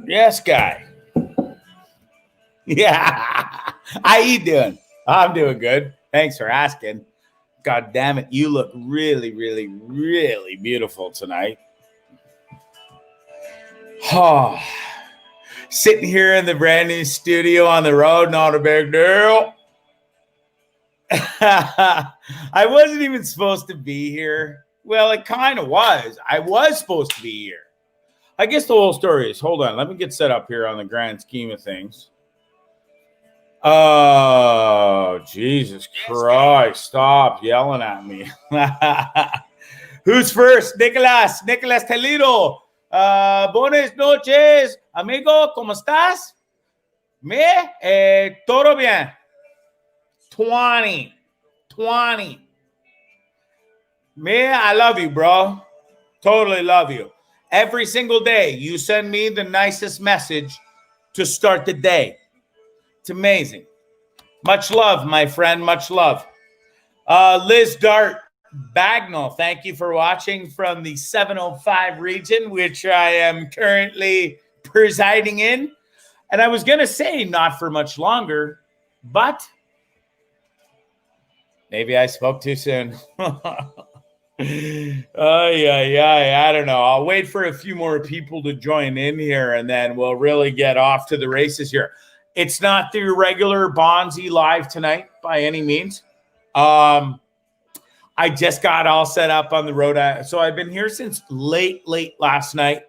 Yes, guy. Yeah. How you doing? I'm doing good. Thanks for asking. God damn it. You look really, really, really beautiful tonight. Oh, sitting here in the brand new studio on the road, not a big deal. I wasn't even supposed to be here. Well, it kind of was. I was supposed to be here. I guess the whole story is, hold on, let me get set up here on the grand scheme of things. Oh, Jesus Christ. Stop yelling at me. Who's first? Nicolas Toledo. Buenas noches, amigo. ¿Cómo estás? Todo bien. 20. I love you, bro. Totally love you. Every single day, you send me the nicest message to start the day. It's amazing. Much love, my friend. Much love. Liz Dart Bagnall, thank you for watching from the 705 region, which I am currently presiding in. And I was going to say not for much longer, but maybe I spoke too soon. I don't know. I'll wait for a few more people to join in here, and then we'll really get off to the races here. It's not the regular Bondzee live tonight by any means. I just got all set up on the road. So I've been here since late last night.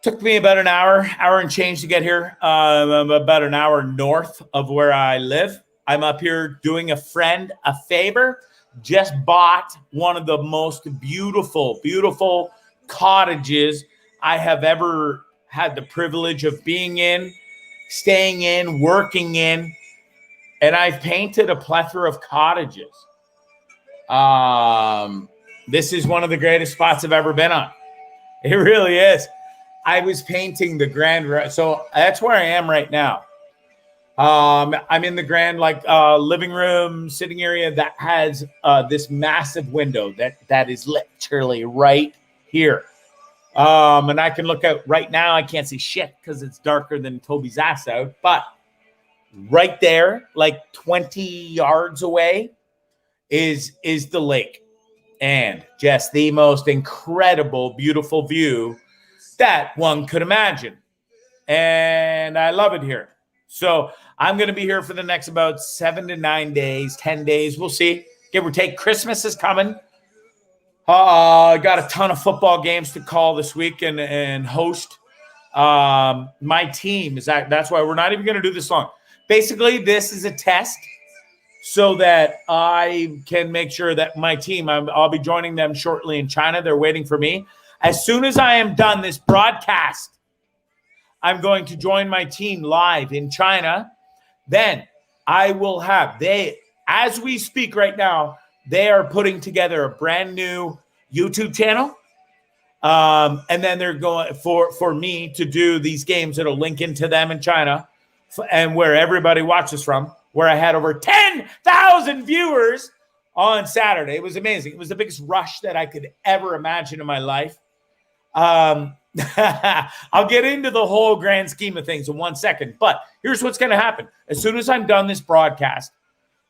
Took me about an hour and change to get here. I'm about an hour north of where I live. I'm up here doing a friend a favor. Just bought one of the most beautiful cottages I have ever had the privilege of being in, staying in, working in, and I've painted a plethora of cottages. This is one of the greatest spots I've ever been on. It really is. I was painting the grand, so that's where I am right now. I'm in the grand living room, sitting area that has this massive window that is literally right here. And I can look out right now. I can't see shit because it's darker than Toby's ass out. But right there, like 20 yards away, is the lake. And just the most incredible, beautiful view that one could imagine. And I love it here. So I'm going to be here for the next about 7 to 9 days, 10 days. We'll see. Give or take. Christmas is coming. I got a ton of football games to call this week and host. My team is that's why we're not even going to do this long. Basically, this is a test so that I can make sure that my team, I'll be joining them shortly in China. They're waiting for me. As soon as I am done this broadcast, I'm going to join my team live in China. Then I will have, as we speak right now, they are putting together a brand new YouTube channel. And then they're going for me to do these games that'll link into them in China and where everybody watches from, where I had over 10,000 viewers on Saturday. It was amazing. It was the biggest rush that I could ever imagine in my life. I'll get into the whole grand scheme of things in 1 second, but here's what's going to happen. As soon as I'm done this broadcast,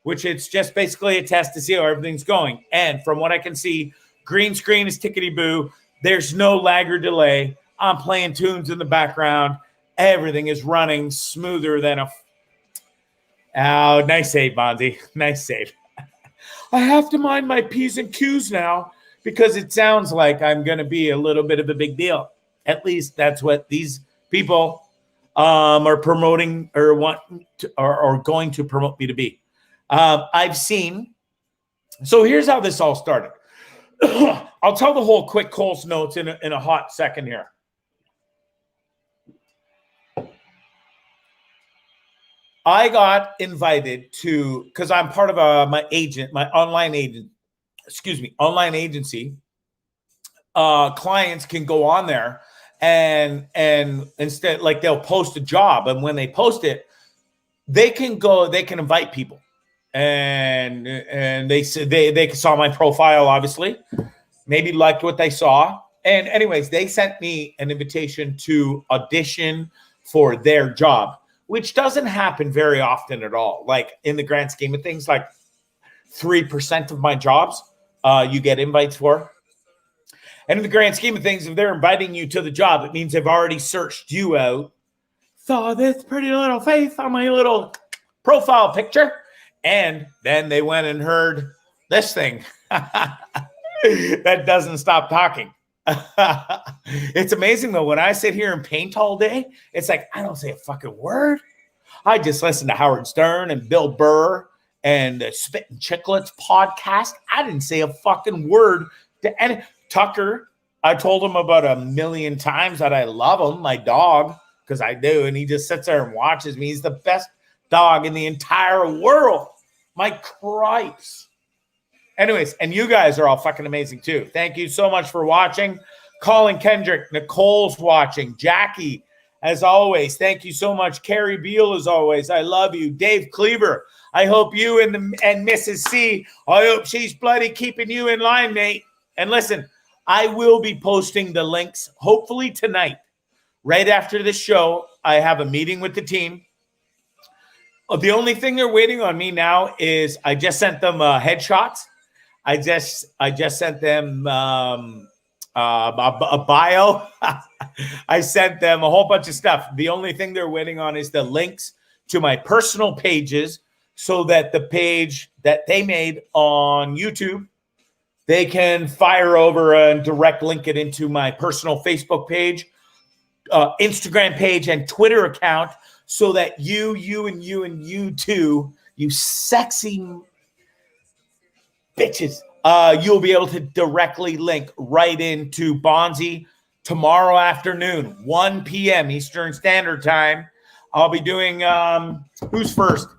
which it's just basically a test to see how everything's going. And from what I can see, green screen is tickety-boo. There's no lag or delay. I'm playing tunes in the background. Everything is running smoother than Oh, nice save, Bondzee. Nice save. I have to mind my P's and Q's now because it sounds like I'm going to be a little bit of a big deal. At least that's what these people are promoting or want to, or going to promote me to be. I've seen. So here's how this all started. I'll tell the whole quick Coles notes in a hot second here. I got invited to, because I'm part of my online agency. Clients can go on there and instead, like, they'll post a job, and when they post it, they can invite people, and they said they saw my profile, obviously, maybe liked what they saw, And anyways, they sent me an invitation to audition for their job, which doesn't happen very often at all. Like in the grand scheme of things, like 3% of my jobs you get invites for. And in the grand scheme of things, if they're inviting you to the job, it means they've already searched you out, saw this pretty little face on my little profile picture, and then they went and heard this thing that doesn't stop talking. It's amazing, though. When I sit here and paint all day, it's like I don't say a fucking word. I just listen to Howard Stern and Bill Burr and the Spittin' Chicklets podcast. I didn't say a fucking word to any. Tucker, I told him about 1,000,000 times that I love him, my dog, because I do, and he just sits there and watches me. He's the best dog in the entire world. My Christ. Anyways, and you guys are all fucking amazing too. Thank you so much for watching. Colin Kendrick, Nicole's watching. Jackie, as always, thank you so much. Carrie Beal, as always, I love you. Dave Cleaver, I hope you and Mrs. C, I hope she's bloody keeping you in line, mate. And listen, I will be posting the links hopefully tonight. Right after this show, I have a meeting with the team. The only thing they're waiting on me now is I just sent them headshots. I just sent them a bio. I sent them a whole bunch of stuff. The only thing they're waiting on is the links to my personal pages so that the page that they made on YouTube, they can fire over and direct link it into my personal Facebook page, Instagram page, and Twitter account so that you too, you sexy bitches, you'll be able to directly link right into Bondzee tomorrow afternoon, 1 p.m. Eastern Standard Time. I'll be doing, who's first?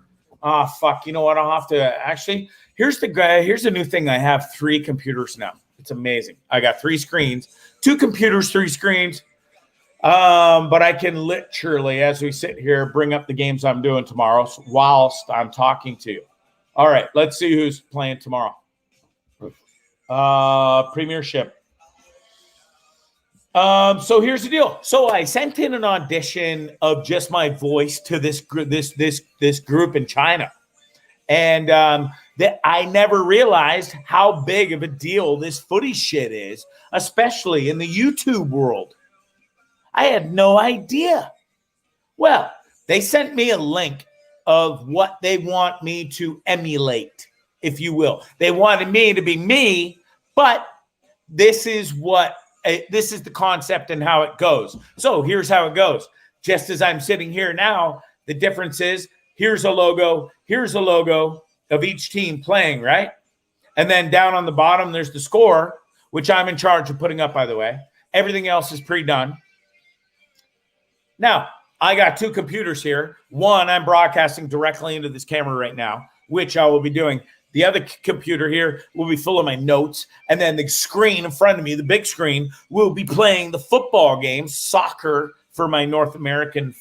Fuck, you know what? I'll have to actually... Here's the new thing. I have 3 computers now. It's amazing. I got 3 screens, 2 computers, 3 screens. But I can literally, as we sit here, bring up the games I'm doing tomorrow whilst I'm talking to you. All right, let's see who's playing tomorrow. Premiership. So here's the deal. So I sent in an audition of just my voice to this group in China. And that I never realized how big of a deal this footy shit is, especially in the YouTube world. I had no idea. Well, they sent me a link of what they want me to emulate, if you will. They wanted me to be me, but this is the concept and how it goes. So here's how it goes. Just as I'm sitting here now, the difference is here's a logo of each team playing, right? And then down on the bottom, there's the score, which I'm in charge of putting up, by the way. Everything else is pre-done. Now, I got 2 computers here. One, I'm broadcasting directly into this camera right now, which I will be doing. The other computer here will be full of my notes. And then the screen in front of me, the big screen, will be playing the football game, soccer for my North American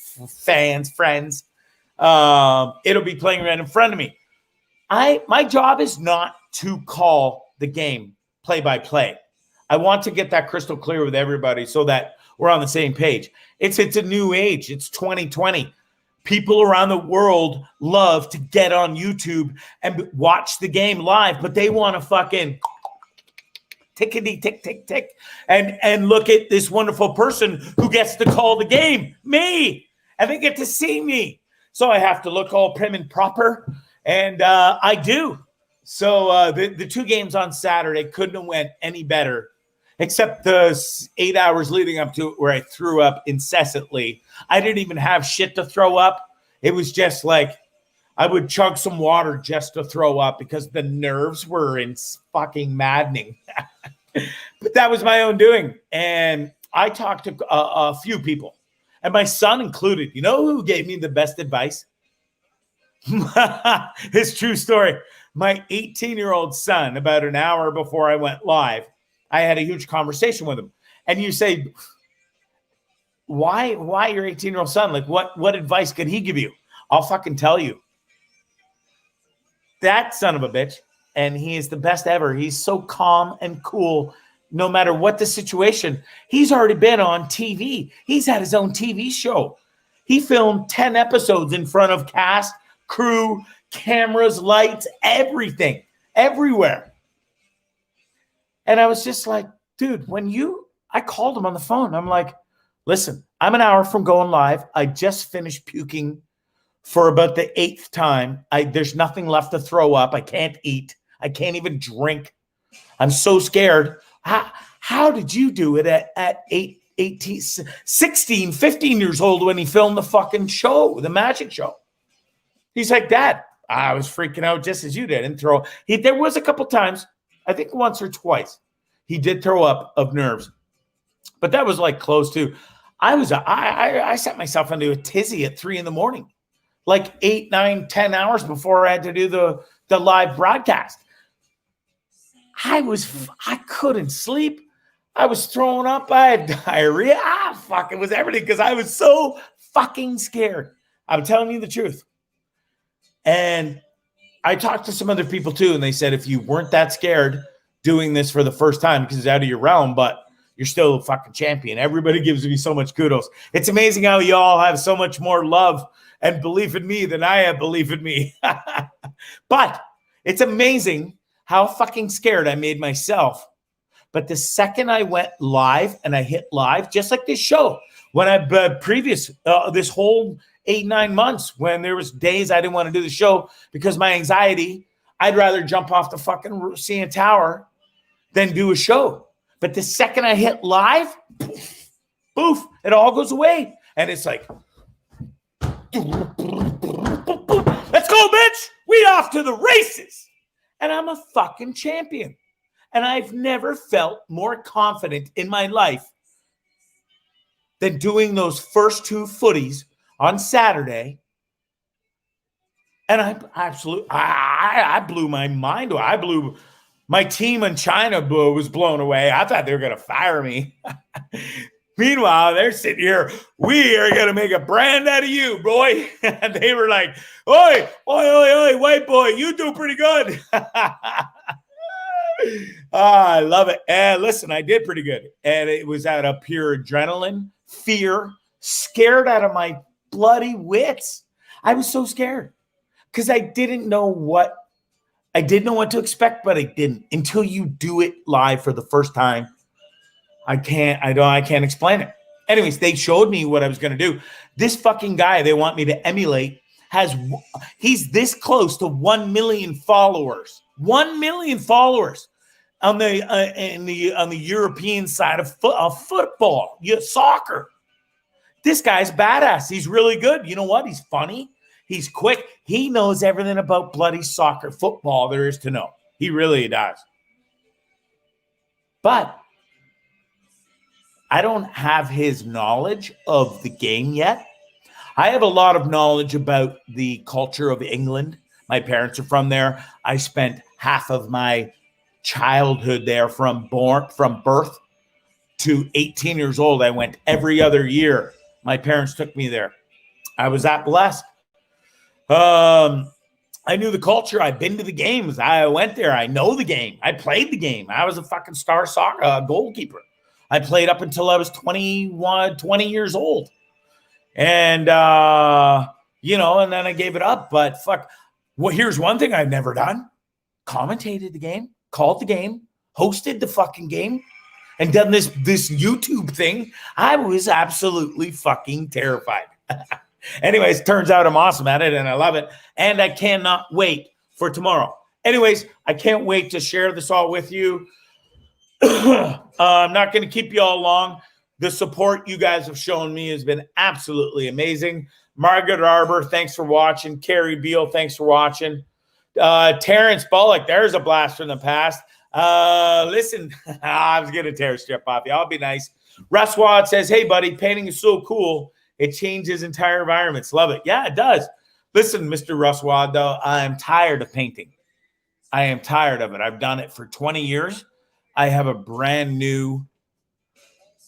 friends. It'll be playing right in front of me. My job is not to call the game play-by-play. I want to get that crystal clear with everybody so that we're on the same page. It's a new age. It's 2020. People around the world love to get on YouTube and watch the game live, but they want to fucking tickety tick tick tick and look at this wonderful person who gets to call the game, me, and they get to see me. So I have to look all prim and proper, and I do. So the 2 games on Saturday couldn't have went any better, except the 8 hours leading up to it where I threw up incessantly. I didn't even have shit to throw up. It was just like I would chug some water just to throw up because the nerves were fucking maddening. But that was my own doing. And I talked to a few people, and my son included. You know who gave me the best advice? It's true story. My 18-year-old son, about an hour before I went live, I had a huge conversation with him. And you say, why your 18-year-old son? Like, what advice could he give you? I'll fucking tell you. That son of a bitch, and he is the best ever. He's so calm and cool. no matter what the situation, he's already been on TV. He's had his own TV show. He filmed 10 episodes in front of cast, crew, cameras, lights, everything, everywhere. And I was just like, dude, I called him on the phone. I'm like, listen, I'm an hour from going live. I just finished puking for about the 8th time. There's nothing left to throw up. I can't eat. I can't even drink. I'm so scared. How did you do it at 18, 16, 15 years old when he filmed the fucking show, the magic show? He's like, Dad, I was freaking out just as you did. And there was a couple times, I think once or twice, he did throw up of nerves. But that was like close to, I set myself into a tizzy at 3 a.m, like 8, 9, 10 hours before I had to do the live broadcast. I couldn't sleep. I was throwing up. I had diarrhea. It was everything because I was so fucking scared. I'm telling you the truth. And I talked to some other people too, and they said if you weren't that scared doing this for the first time because it's out of your realm, but you're still a fucking champion. Everybody gives me so much kudos. It's amazing how you all have so much more love and belief in me than I have belief in me. But it's amazing how fucking scared I made myself. But the second I went live and I hit live, just like this show, when this whole 8, 9 months, when there was days I didn't want to do the show because my anxiety, I'd rather jump off the fucking CN Tower than do a show. But the second I hit live, poof, it all goes away. And it's like, let's go, bitch. We off to the races. And I'm a fucking champion. And I've never felt more confident in my life than doing those first 2 footies on Saturday. And I blew my mind away. My team in China was blown away. I thought they were going to fire me. Meanwhile, they're sitting here. We are going to make a brand out of you, boy. And they were like, oi, white boy, you do pretty good. I love it. And listen, I did pretty good. And it was out of pure adrenaline, fear, scared out of my bloody wits. I was so scared because I didn't know what to expect, but I didn't until you do it live for the first time. I can't explain it. Anyways, they showed me what I was going to do. This fucking guy they want me to emulate he's this close to 1 million followers. 1 million followers on the European side of football, soccer. This guy's badass. He's really good. You know what? He's funny. He's quick. He knows everything about bloody soccer, football there is to know. He really does. But I don't have his knowledge of the game yet. I have a lot of knowledge about the culture of England. My parents are from there. I spent half of my childhood there from birth to 18 years old. I went every other year. My parents took me there. I was that blessed. I knew the culture. I've been to the games. I went there. I know the game. I played the game. I was a fucking star soccer goalkeeper. I played up until I was 20 years old. And, and then I gave it up. But here's one thing I've never done. Commentated the game, called the game, hosted the fucking game, and done this YouTube thing. I was absolutely fucking terrified. Anyways, turns out I'm awesome at it and I love it. And I cannot wait for tomorrow. Anyways, I can't wait to share this all with you. I'm not going to keep you all long. The support you guys have shown me has been absolutely amazing. Margaret Arbor, thanks for watching. Carrie Beal, thanks for watching. Terrence Bullock, there's a blast from the past. Listen, I was going to tear a strip off you. I'll be nice. Russ Wad says, hey, buddy, painting is so cool. It changes entire environments. Love it. Yeah, it does. Listen, Mr. Russ Wad, though, I am tired of painting. I am tired of it. I've done it for 20 years. I have a brand new,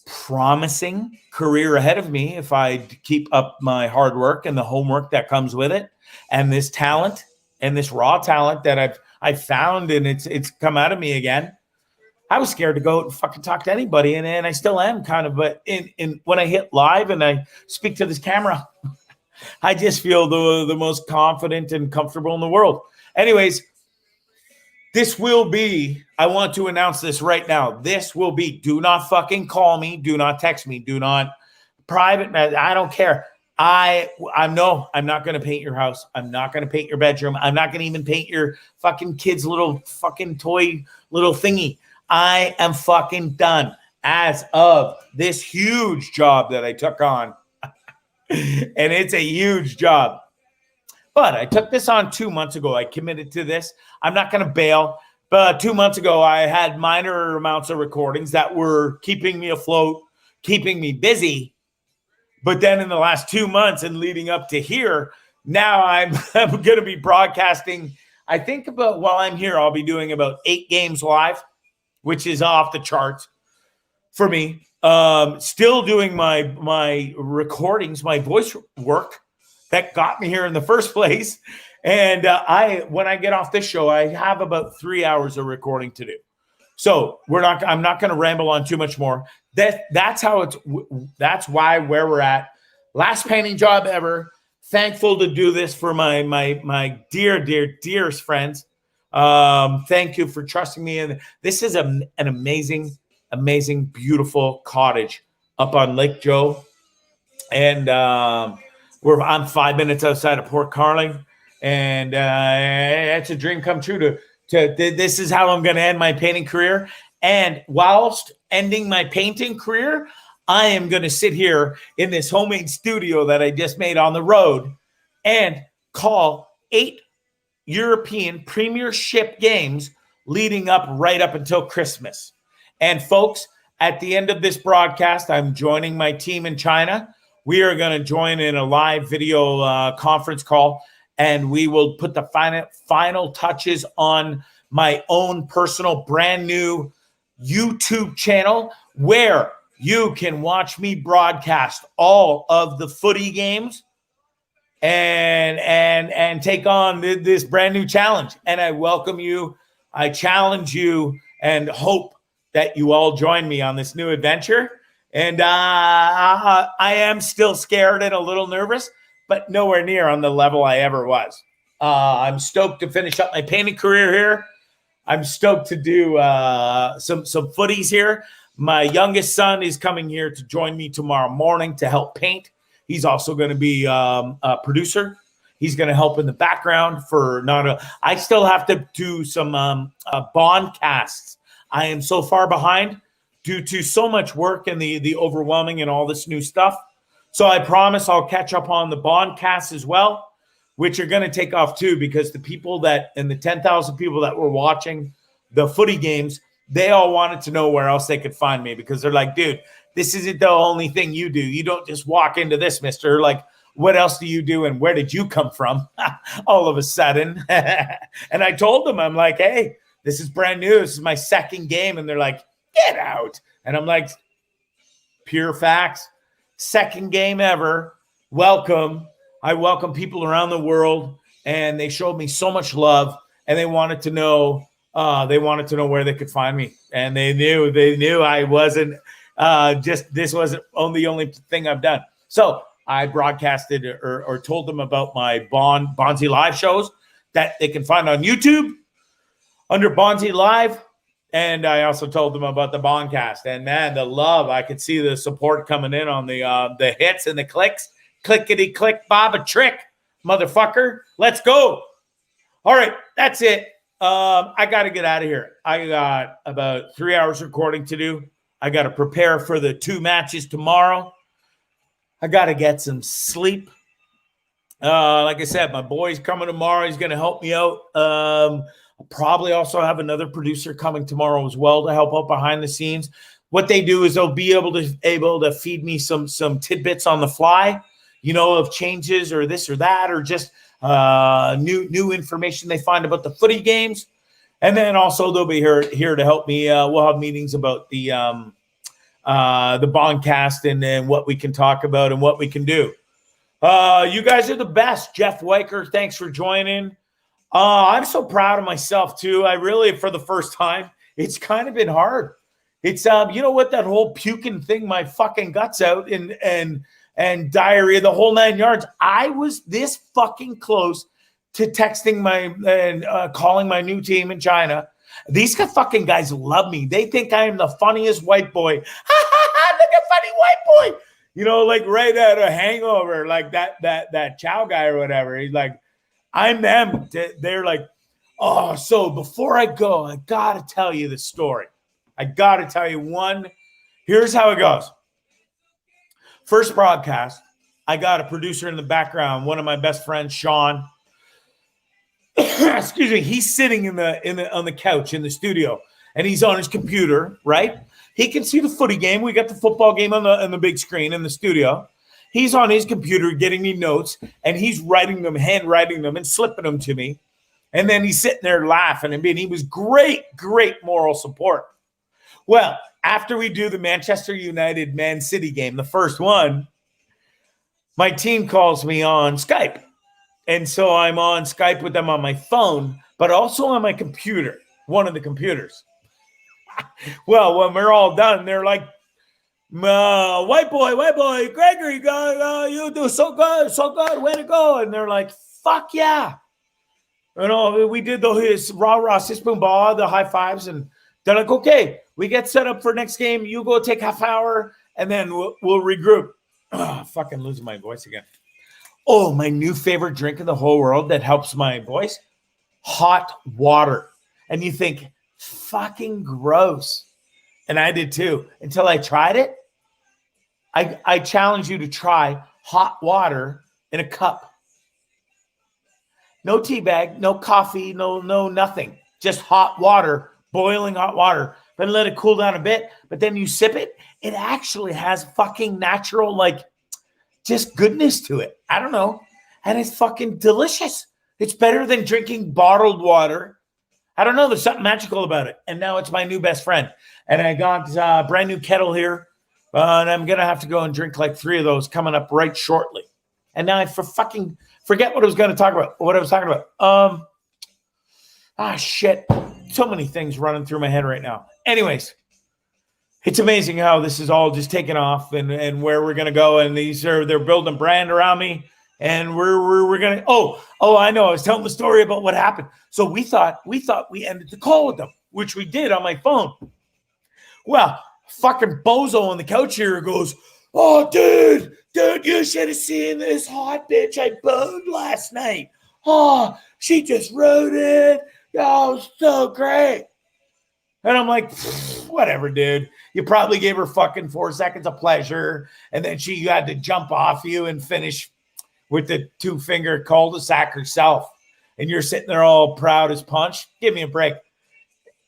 promising career ahead of me if I keep up my hard work and the homework that comes with it, and this talent and this raw talent that I've found, and it's come out of me again. I was scared to go and fucking talk to anybody, and I still am kind of. But in when I hit live and I speak to this camera, I just feel the most confident and comfortable in the world. Anyways, this will be, I want to announce this right now. This will be, do not fucking call me. Do not text me. Do not private. I don't care. I'm not going to paint your house. I'm not going to paint your bedroom. I'm not going to even paint your fucking kid's little fucking toy little thingy. I am fucking done as of this huge job that I took on. And it's a huge job. But I took this on 2 months ago. I committed to this. I'm not going to bail. But 2 months ago, I had minor amounts of recordings that were keeping me afloat, keeping me busy. But then in the last 2 months and leading up to here, now I'm going to be broadcasting. I think while I'm here, I'll be doing about 8 games live, which is off the charts for me. Still doing my recordings, my voice work that got me here in the first place. And when I get off this show, I have about 3 hours of recording to do. So I'm not going to ramble on too much more. That's why where we're at. Last painting job ever. Thankful to do this for my dearest friends. Thank you for trusting me. And this is an amazing, beautiful cottage up on Lake Joe. And I'm 5 minutes outside of Port Carling. And it's a dream come true this is how I'm going to end my painting career. And whilst ending my painting career, I am going to sit here in this homemade studio that I just made on the road and call 8 European Premiership games leading up right up until Christmas. And folks, at the end of this broadcast, I'm joining my team in China. We are going to join in a live video conference call, and we will put the final touches on my own personal brand new YouTube channel where you can watch me broadcast all of the footy games and take on this brand new challenge. And I welcome you. I challenge you and hope that you all join me on this new adventure. And I am still scared and a little nervous, but nowhere near on the level I ever was. I'm stoked to finish up my painting career here. I'm stoked to do some footies here. My youngest son is coming here to join me tomorrow morning to help paint. He's also going to be a producer. He's going to help in the background I still have to do some bond casts. I am so far behind due to so much work and the overwhelming and all this new stuff. So I promise I'll catch up on the bond casts as well, which are going to take off too, because the people the 10,000 people that were watching the footy games, they all wanted to know where else they could find me, because they're like, dude, this isn't the only thing you do. You don't just walk into this, mister. Like, what else do you do? And where did you come from all of a sudden? And I told them, I'm like, hey, this is brand new. This is my second game. And they're like, get out. And I'm like, pure facts. Second game ever. Welcome. I welcome people around the world, and they showed me so much love, and they wanted to know where they could find me. And they knew I wasn't this wasn't the only thing I've done. So I broadcasted or told them about my Bondzee live shows that they can find on YouTube under Bondzee Live. And I also told them about the Bondcast. And man, the love, I could see the support coming in on the hits and the clicks. Clickety click, Bob, a trick, motherfucker. Let's go. All right, that's it. I got to get out of here. I got about 3 hours recording to do. I got to prepare for the 2 matches tomorrow. I got to get some sleep. Like I said, my boy's coming tomorrow. He's going to help me out. I'll probably also have another producer coming tomorrow as well to help out behind the scenes. What they do is they'll be able to feed me some tidbits on the fly, of changes or this or that, or just new information they find about the footy games. And then also they'll be here to help me. We'll have meetings about the Bondcast and then what we can talk about and what we can do. You guys are the best. Jeff Weicker, thanks for joining. I'm so proud of myself too. I really, for the first time it's kind of been hard. It's you know what, that whole puking thing, my fucking guts out and diarrhea, the whole 9 yards. I was this fucking close to texting and calling my new team in China. These fucking guys love me. They think I am the funniest white boy. Look at funny white boy. You know, like right out of Hangover, like that Chow guy or whatever. He's like, I'm them. They're like, oh, so before I go, I got to tell you the story. I got to tell you one. Here's how it goes. First broadcast, I got a producer in the background, one of my best friends, Sean. Excuse me. He's sitting on the couch in the studio, and he's on his computer, right? He can see the footy game. We got the football game on the big screen in the studio. He's on his computer getting me notes, and he's writing them, handwriting them, and slipping them to me. And then he's sitting there laughing, and he was great moral support. Well, after we do the Manchester United Man City game, the first one, my team calls me on Skype. And so I'm on Skype with them on my phone, but also on my computer, one of the computers. Well, when we're all done, they're like, white boy, Gregory, you do so good, way to go. And they're like, fuck yeah. You know, we did his rah, sis, boom, bah, the high fives, and they're like, okay, we get set up for next game. You go take half hour, and then we'll regroup. Oh, fucking losing my voice again. Oh, my new favorite drink in the whole world that helps my voice, hot water. And you think, fucking gross. And I did too, until I tried it. I challenge you to try hot water in a cup. No tea bag, no coffee, no nothing. Just hot water, boiling hot water. Then let it cool down a bit, but then you sip it. It actually has fucking natural, like, just goodness to it. I don't know. And it's fucking delicious. It's better than drinking bottled water. I don't know. There's something magical about it. And now it's my new best friend. And I got a brand new kettle here. And I'm going to have to go and drink like 3 of those coming up right shortly. And now I forget what I was going to talk about. What I was talking about. Shit. So many things running through my head right now. Anyways, it's amazing how this is all just taking off and where we're going to go. And they're building a brand around me. And we're going to, I know. I was telling the story about what happened. So we thought we ended the call with them, which we did on my phone. Well, fucking bozo on the couch here goes, oh, dude, you should have seen this hot bitch I boned last night. Oh, she just wrote it. Oh, so great. And I'm like, whatever, dude. You probably gave her fucking 4 seconds of pleasure, and then she had to jump off you and finish with the 2-finger cul-de-sac herself. And you're sitting there all proud as punch. Give me a break.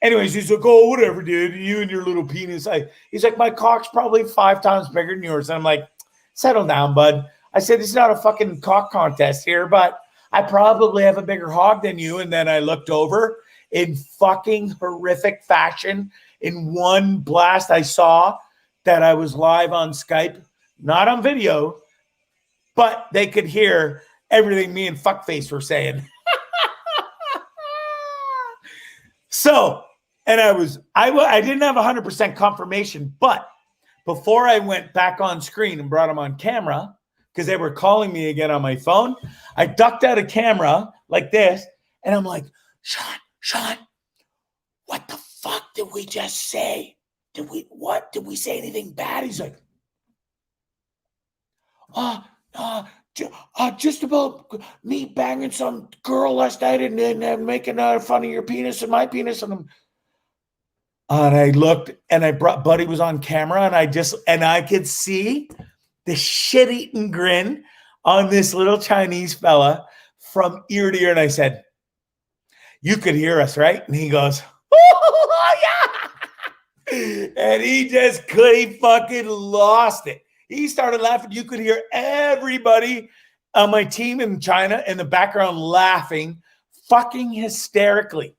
Anyways, he's like, oh, whatever, dude. You and your little penis. He's like, my cock's probably 5 times bigger than yours. And I'm like, settle down, bud. I said, this is not a fucking cock contest here, but I probably have a bigger hog than you. And then I looked over in fucking horrific fashion. In one blast, I saw that I was live on Skype, not on video, but they could hear everything me and Fuckface were saying. So, and I didn't have 100% confirmation, but before I went back on screen and brought them on camera, because they were calling me again on my phone, I ducked out of camera like this, and I'm like, Sean, what the fuck did we just say? Did we say anything bad? He's like, just about me banging some girl last night and making fun of your penis and my penis. And I looked, and Buddy was on camera, and I could see the shit-eating grin on this little Chinese fella from ear to ear. And I said, you could hear us, right? And he goes, oh, yeah. And he fucking lost it. He started laughing. You could hear everybody on my team in China in the background laughing fucking hysterically.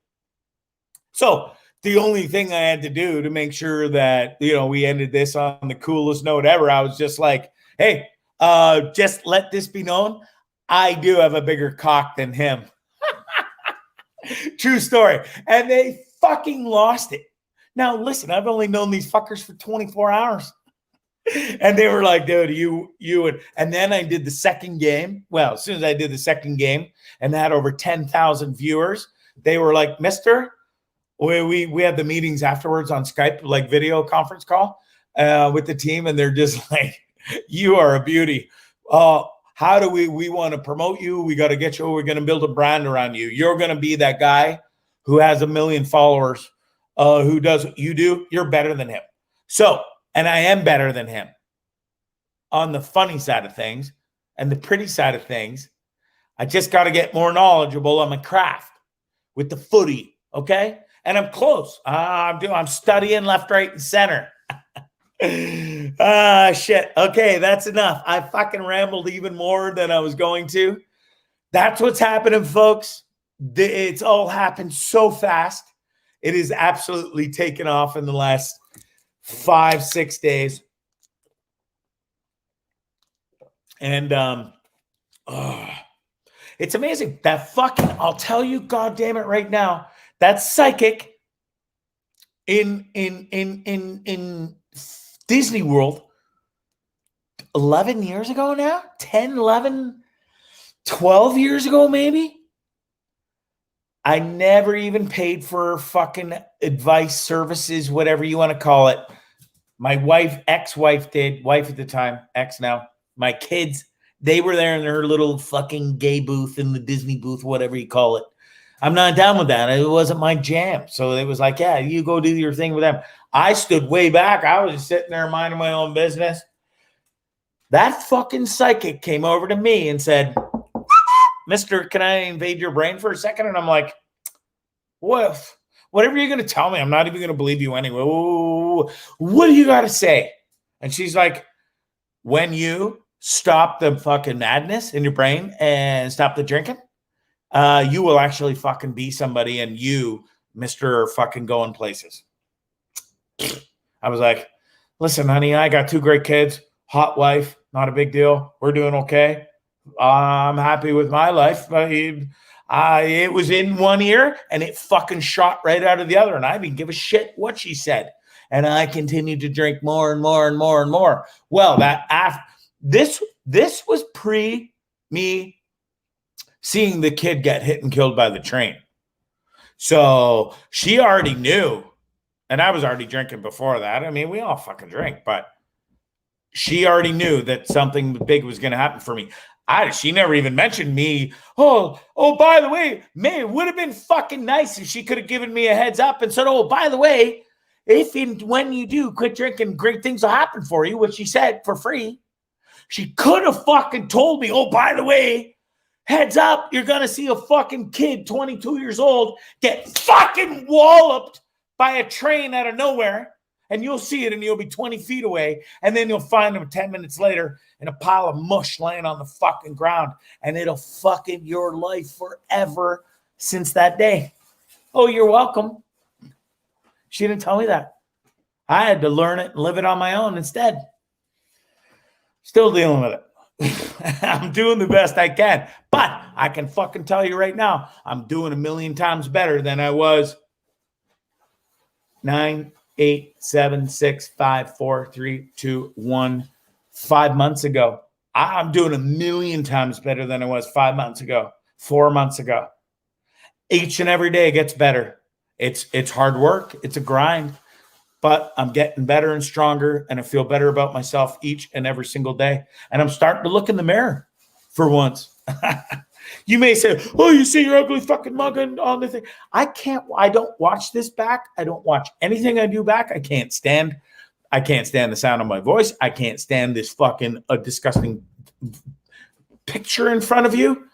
So the only thing I had to do to make sure that, we ended this on the coolest note ever, I was just like, hey, just let this be known. I do have a bigger cock than him. True story. And they fucking lost it. Now, listen, I've only known these fuckers for 24 hours. And they were like, dude, you would. And then I did the second game. Well, as soon as I did the second game and had over 10,000 viewers, they were like, mister, we had the meetings afterwards on Skype, like video conference call with the team. And they're just like, you are a beauty. How do we want to promote you? We got to get you. We're going to build a brand around you. You're going to be that guy who has 1 million followers, who does what you do. You're better than him. So, and I am better than him on the funny side of things and the pretty side of things. I just got to get more knowledgeable on my craft with the footy. Okay. And I'm close. I'm studying left, right, and center. Shit. Okay. That's enough. I fucking rambled even more than I was going to. That's what's happening, folks. It's all happened so fast. It is absolutely taken off in the last 5-6 days. And it's amazing. That fucking, I'll tell you, God damn it, right now, that psychic in Disney World 11 years ago now, 10, 11, 12 years ago, maybe. I never even paid for fucking advice services, whatever you want to call it. My wife, ex-wife did, wife at the time, ex now. My kids, they were there in their little fucking gay booth in the Disney booth, whatever you call it. I'm not down with that. It wasn't my jam. So it was like, yeah, you go do your thing with them. I stood way back. I was just sitting there minding my own business. That fucking psychic came over to me and said, mister, can I invade your brain for a second? And I'm like, what? Whatever you're going to tell me, I'm not even going to believe you anyway. Ooh, what do you got to say? And she's like, when you stop the fucking madness in your brain and stop the drinking, you will actually fucking be somebody, and you, Mr. fucking going places. I was like, listen, honey, I got 2 great kids, hot wife, not a big deal. We're doing okay. I'm happy with my life. But it was in one ear and it fucking shot right out of the other. And I didn't give a shit what she said. And I continued to drink more and more and more and more. Well, this was pre me seeing the kid get hit and killed by the train. So she already knew. And I was already drinking before that. I mean, we all fucking drink, but she already knew that something big was going to happen for me. She never even mentioned me. Oh, by the way, man, it would have been fucking nice if she could have given me a heads up and said, oh, by the way, when you do quit drinking, great things will happen for you, which she said for free. She could have fucking told me, oh, by the way, heads up, you're going to see a fucking kid, 22 years old, get fucking walloped by a train out of nowhere. And you'll see it and you'll be 20 feet away. And then you'll find him 10 minutes later in a pile of mush laying on the fucking ground. And it'll fucking your life forever since that day. Oh, you're welcome. She didn't tell me that. I had to learn it and live it on my own instead. Still dealing with it. I'm doing the best I can. But I can fucking tell you right now, I'm doing 1,000,000 times better than I was 9, 8, 7, 6, 5, 4, 3, 2, 1, 5 months ago. I'm doing 1,000,000 times better than I was 5 months ago, 4 months ago. Each and every day gets better. It's hard work. It's a grind, but I'm getting better and stronger, and I feel better about myself each and every single day. And I'm starting to look in the mirror for once. You may say, oh, you see your ugly fucking mug on the thing. I don't watch this back. I don't watch anything I do back. I can't stand the sound of my voice. I can't stand this fucking disgusting picture in front of you.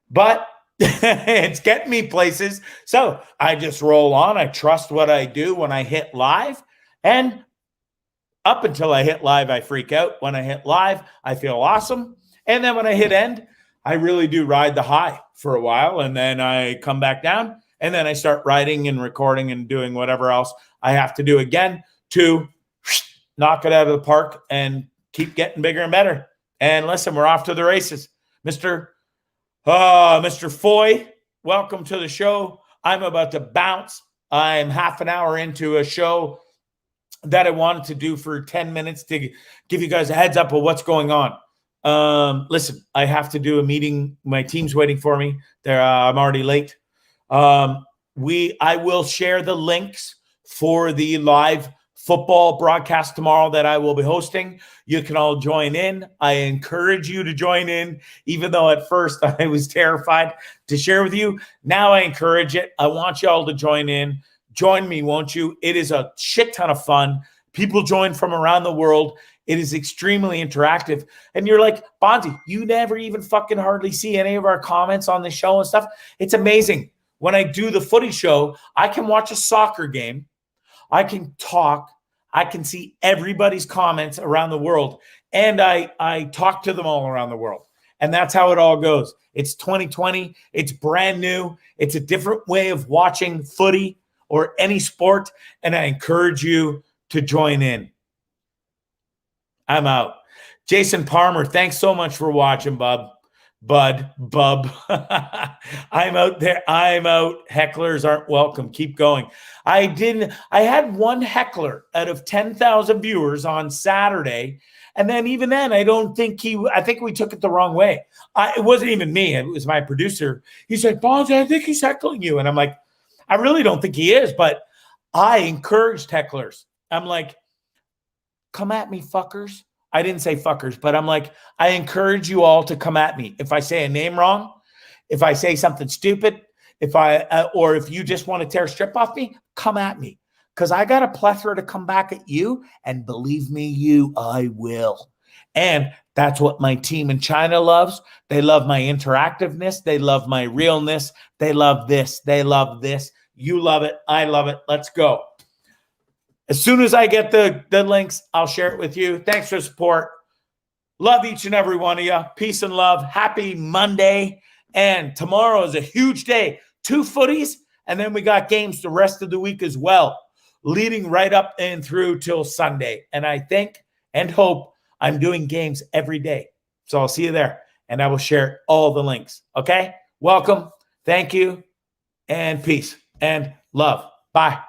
But it's getting me places. So I just roll on. I trust what I do when I hit live. And up until I hit live, I freak out. When I hit live, I feel awesome. And then when I hit end, I really do ride the high for a while, and then I come back down, and then I start writing and recording and doing whatever else I have to do again to knock it out of the park and keep getting bigger and better. And listen, we're off to the races. Mr. Foy, welcome to the show. I'm about to bounce I'm half an hour into a show that I wanted to do for 10 minutes to give you guys a heads up of what's going on. Listen, I have to do a meeting. My team's waiting for me. I'm already late. I will share the links for the live football broadcast tomorrow that I will be hosting. You can all join in. I encourage you to join in, even though at first I was terrified to share with you. Now I encourage it. I want you all to join in. Join me, won't you? It is a shit ton of fun. People join from around the world. It is extremely interactive. And you're like, Bondzee, you never even fucking hardly see any of our comments on the show and stuff. It's amazing. When I do the footy show, I can watch a soccer game. I can talk. I can see everybody's comments around the world. And I talk to them all around the world. And that's how it all goes. It's 2020. It's brand new. It's a different way of watching footy or any sport, and I encourage you to join in. I'm out. Jason Palmer, thanks so much for watching, bub. I'm out there. I'm out. Hecklers aren't welcome. Keep going. I had one heckler out of 10,000 viewers on Saturday. And then even then, I think we took it the wrong way. It wasn't even me. It was my producer. He said, Bondzee, I think he's heckling you. And I'm like, I really don't think he is, but I encouraged hecklers. I'm like, come at me, fuckers. I didn't say fuckers, but I'm like, I encourage you all to come at me. If I say a name wrong, if I say something stupid, or if you just want to tear a strip off me, come at me. Because I got a plethora to come back at you, and believe me, I will. And that's what my team in China loves. They love my interactiveness. They love my realness. They love this. They love this. You love it. I love it. Let's go. As soon as I get the links, I'll share it with you. Thanks for the support. Love each and every one of you. Peace and love. Happy Monday. And tomorrow is a huge day. 2 footies, and then we got games the rest of the week as well, leading right up and through till Sunday. And I think and hope I'm doing games every day. So I'll see you there, and I will share all the links. Okay? Welcome. Thank you. And peace and love. Bye.